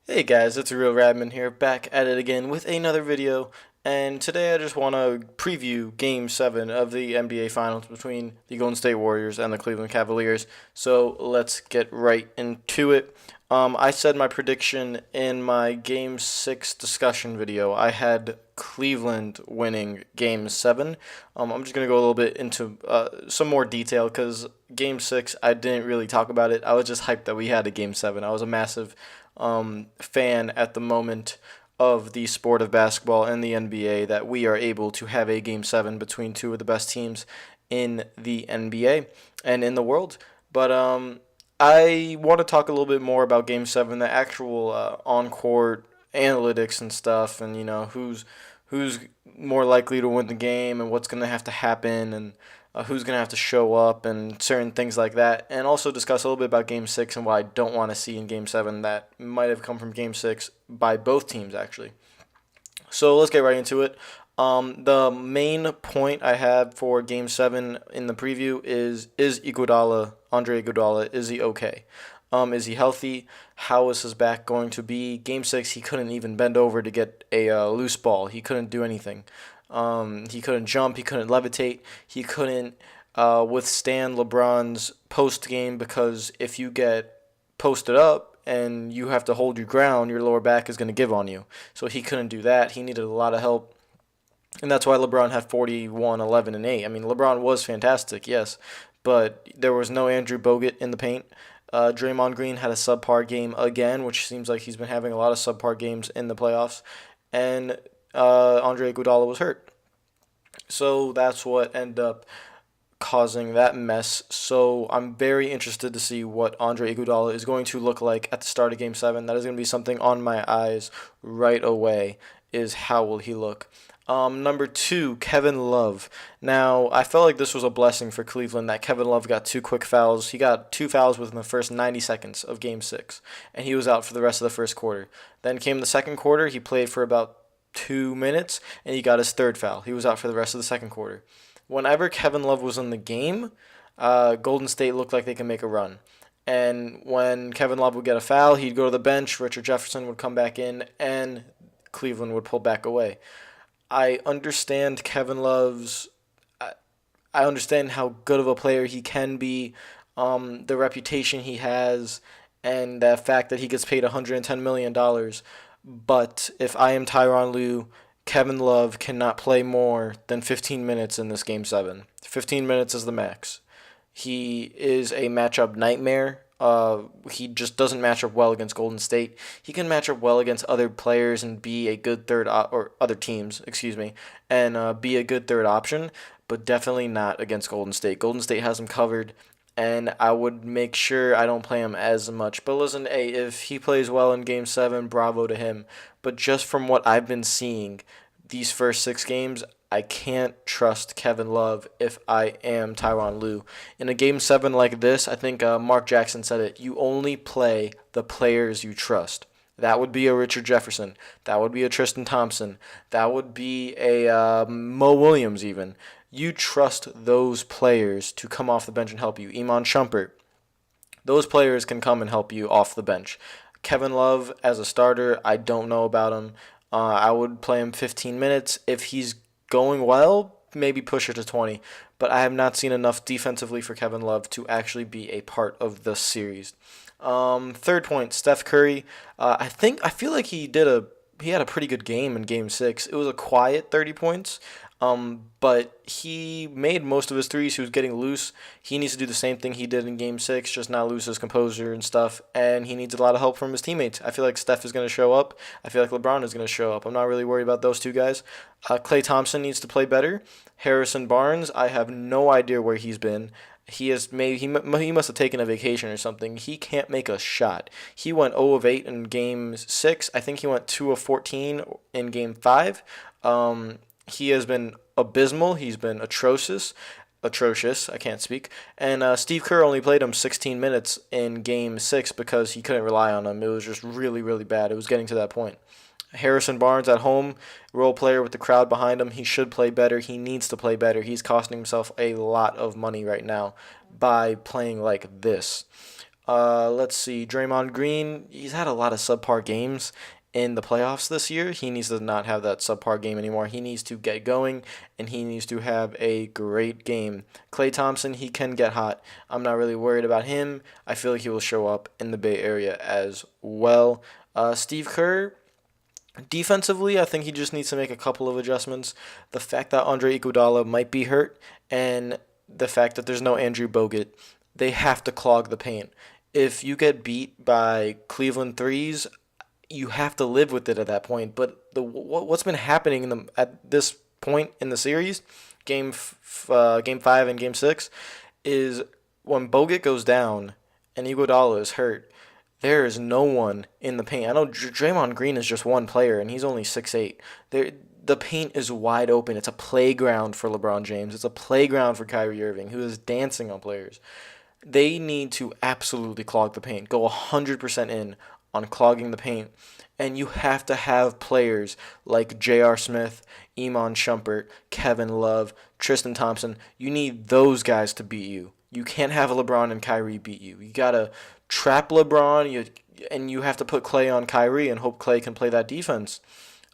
Hey guys, it's RealRadman here, back at it again with another video, and today I just want to preview Game 7 of the NBA Finals between the Golden State Warriors and the Cleveland Cavaliers, so let's get right into it. I said my prediction in my Game 6 discussion video. I had Cleveland winning Game 7. I'm just going to go a little bit into some more detail because Game 6, I didn't really talk about it. I was just hyped that we had a Game 7. I was a massive fan at the moment of the sport of basketball and the NBA that we are able to have a Game 7 between two of the best teams in the NBA and in the world. But I want to talk a little bit more about Game 7, the actual on-court analytics and stuff, and who's more likely to win the game and what's going to have to happen and who's going to have to show up and certain things like that. And also discuss a little bit about Game 6 and what I don't want to see in Game 7 that might have come from Game 6 by both teams, actually. So let's get right into it. The main point I have for Game 7 in the preview is Iguodala, Andre Iguodala, is he okay? Is he healthy? How is his back going to be? Game 6, he couldn't even bend over to get a loose ball. He couldn't do anything. He couldn't jump. He couldn't levitate. He couldn't withstand LeBron's post game because if you get posted up and you have to hold your ground, your lower back is going to give on you. So he couldn't do that. He needed a lot of help. And that's why LeBron had 41, 11, and 8. I mean, LeBron was fantastic, yes, but there was no Andrew Bogut in the paint. Draymond Green had a subpar game again, which seems like he's been having a lot of subpar games in the playoffs. And Andre Iguodala was hurt. So that's what ended up causing that mess. So I'm very interested to see what Andre Iguodala is going to look like at the start of Game 7. That is going to be something on my eyes right away, is how will he look. Number 2, Kevin Love. Now, I felt like this was a blessing for Cleveland that Kevin Love got 2 quick fouls. He got 2 fouls within the first 90 seconds of Game 6, and he was out for the rest of the first quarter. Then came the second quarter. He played for about 2 minutes, and he got his third foul. He was out for the rest of the second quarter. Whenever Kevin Love was in the game, Golden State looked like they could make a run. And when Kevin Love would get a foul, he'd go to the bench, Richard Jefferson would come back in, and Cleveland would pull back away. I understand Kevin Love's. I understand how good of a player he can be, the reputation he has, and the fact that he gets paid $110 million. But if I am Tyronn Lue, Kevin Love cannot play more than 15 minutes in this Game 7. 15 minutes is the max. He is a matchup nightmare. He just doesn't match up well against Golden State. He can match up well against other players and be a good or other teams, excuse me, and be a good third option, but definitely not against Golden State. Golden State has him covered, and I would make sure I don't play him as much. But listen, hey, if he plays well in Game 7, bravo to him. But just from what I've been seeing these first 6 games, I can't trust Kevin Love if I am Tyronn Lue. In a Game 7 like this, I think Mark Jackson said it, you only play the players you trust. That would be a Richard Jefferson. That would be a Tristan Thompson. That would be a Mo Williams even. You trust those players to come off the bench and help you. Iman Shumpert. Those players can come and help you off the bench. Kevin Love as a starter, I don't know about him. I would play him 15 minutes. If he's going well, maybe push it to 20. But I have not seen enough defensively for Kevin Love to actually be a part of the series. Third point, Steph Curry. I feel like he had a pretty good game in Game 6. It was a quiet 30 points. But he made most of his threes. He was getting loose. He needs to do the same thing he did in Game 6, just not lose his composure and stuff. And he needs a lot of help from his teammates. I feel like Steph is going to show up. I feel like LeBron is going to show up. I'm not really worried about those two guys. Klay Thompson needs to play better. Harrison Barnes, I have no idea where he's been. He must have taken a vacation or something. He can't make a shot. He went 0 of 8 in Game 6. I think he went 2 of 14 in Game 5. He has been abysmal. He's been atrocious. I can't speak. And Steve Kerr only played him 16 minutes in Game 6 because he couldn't rely on him. It was just really, really bad. It was getting to that point. Harrison Barnes at home, role player with the crowd behind him. He should play better. He needs to play better. He's costing himself a lot of money right now by playing like this. Let's see. Draymond Green, he's had a lot of subpar games in the playoffs this year. He needs to not have that subpar game anymore. He needs to get going, and he needs to have a great game. Klay Thompson, he can get hot. I'm not really worried about him. I feel like he will show up in the Bay Area as well. Steve Kerr, defensively, I think he just needs to make a couple of adjustments. The fact that Andre Iguodala might be hurt, and the fact that there's no Andrew Bogut, they have to clog the paint. If you get beat by Cleveland threes, you have to live with it at that point. But what's been happening at this point in the series, game 5 and game 6, is when Bogut goes down and Iguodala is hurt, there is no one in the paint. I know Draymond Green is just one player, and he's only 6'8". The paint is wide open. It's a playground for LeBron James. It's a playground for Kyrie Irving, who is dancing on players. They need to absolutely clog the paint. Go 100% in on clogging the paint. And you have to have players like J.R. Smith, Iman Shumpert, Kevin Love, Tristan Thompson. You need those guys to beat you. You can't have LeBron and Kyrie beat you. You got to trap LeBron, and you have to put Klay on Kyrie and hope Klay can play that defense.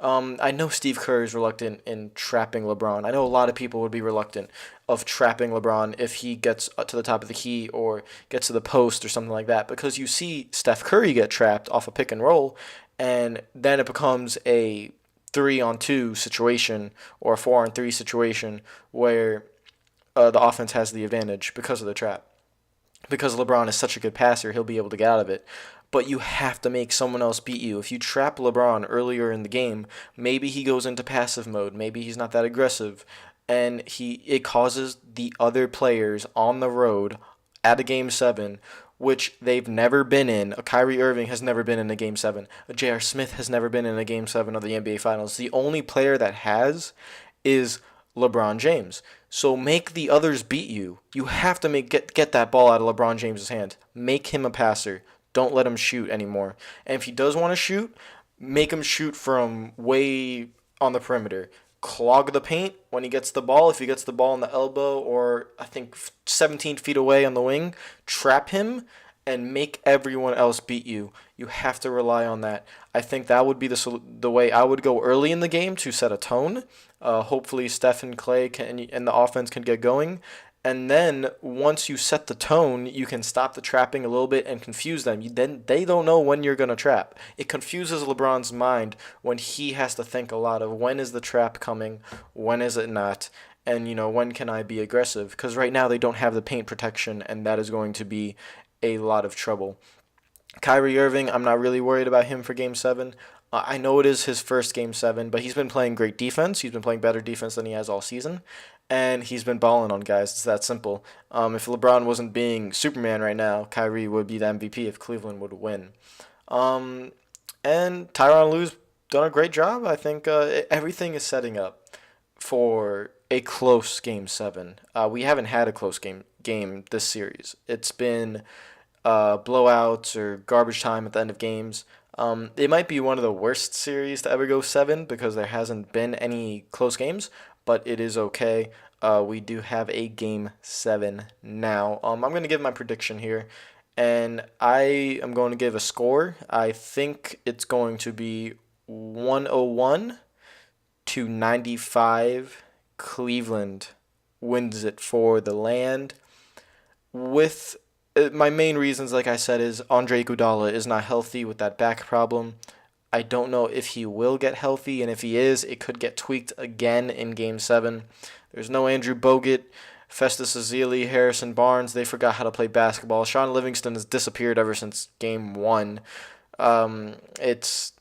I know Steve Kerr is reluctant in trapping LeBron. I know a lot of people would be reluctant of trapping LeBron if he gets to the top of the key or gets to the post or something like that, because you see Steph Curry get trapped off a pick and roll, and then it becomes a 3-on-2 situation or a 4-on-3 situation where the offense has the advantage because of the trap. Because LeBron is such a good passer, he'll be able to get out of it. But you have to make someone else beat you. If you trap LeBron earlier in the game, maybe he goes into passive mode. Maybe he's not that aggressive. And it causes the other players on the road at a Game 7, which they've never been in. A Kyrie Irving has never been in a Game 7. A J.R. Smith has never been in a Game 7 of the NBA Finals. The only player that has is LeBron James. So make the others beat you. You have to get that ball out of LeBron James's hand. Make him a passer. Don't let him shoot anymore. And if he does want to shoot, make him shoot from way on the perimeter. Clog the paint when he gets the ball. If he gets the ball on the elbow or I think 17 feet away on the wing, trap him and make everyone else beat you. You have to rely on that. I think that would be the way I would go early in the game to set a tone. Hopefully Steph and Klay and the offense can get going. And then once you set the tone, you can stop the trapping a little bit and confuse them. Then they don't know when you're going to trap. It confuses LeBron's mind when he has to think a lot of when is the trap coming, when is it not, and when can I be aggressive? Because right now they don't have the paint protection, and that is going to be a lot of trouble. Kyrie Irving, I'm not really worried about him for Game 7. I know it is his first Game 7, but he's been playing great defense. He's been playing better defense than he has all season, and he's been balling on guys. It's that simple. If LeBron wasn't being Superman right now, Kyrie would be the MVP if Cleveland would win. And Tyronn Lue's done a great job. I think everything is setting up for a close Game 7. We haven't had a close game this series. It's been blowouts or garbage time at the end of games. It might be one of the worst series to ever go 7 because there hasn't been any close games, but it is okay. We do have a Game 7 now. I'm going to give my prediction here, and I am going to give a score. I think it's going to be 101-95. Cleveland wins it for the land. With my main reasons, like I said, is Andre Iguodala is not healthy with that back problem. I don't know if he will get healthy, and if he is, it could get tweaked again in Game 7. There's no Andrew Bogut, Festus Ezeli, Harrison Barnes. They forgot how to play basketball. Sean Livingston has disappeared ever since Game 1. It's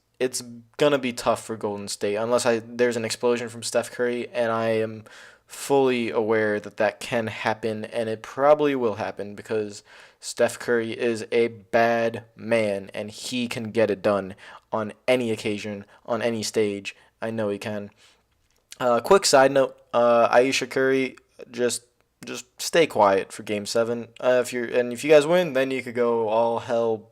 going to be tough for Golden State unless there's an explosion from Steph Curry, and I am fully aware that can happen, and it probably will happen because Steph Curry is a bad man, and he can get it done on any occasion, on any stage. I know he can. Quick side note, Ayesha Curry, just stay quiet for Game 7. If you guys win, then you could go all hell,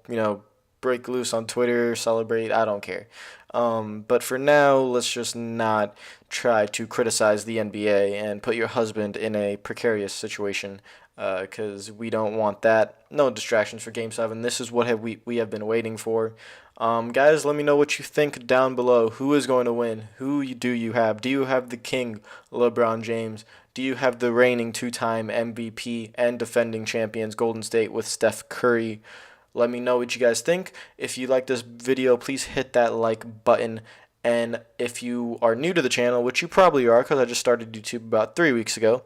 break loose on Twitter, celebrate, I don't care. But for now, let's just not try to criticize the NBA and put your husband in a precarious situation because we don't want that. No distractions for Game 7. This is what we have been waiting for. Guys, let me know what you think down below. Who is going to win? Do you have? Do you have the king, LeBron James? Do you have the reigning two-time MVP and defending champions Golden State with Steph Curry? Let me know what you guys think. If you like this video, please hit that like button. And if you are new to the channel, which you probably are because I just started YouTube about 3 weeks ago,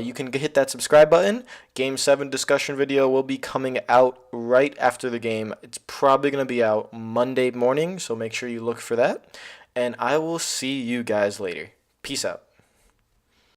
you can hit that subscribe button. Game 7 discussion video will be coming out right after the game. It's probably going to be out Monday morning, so make sure you look for that. And I will see you guys later. Peace out.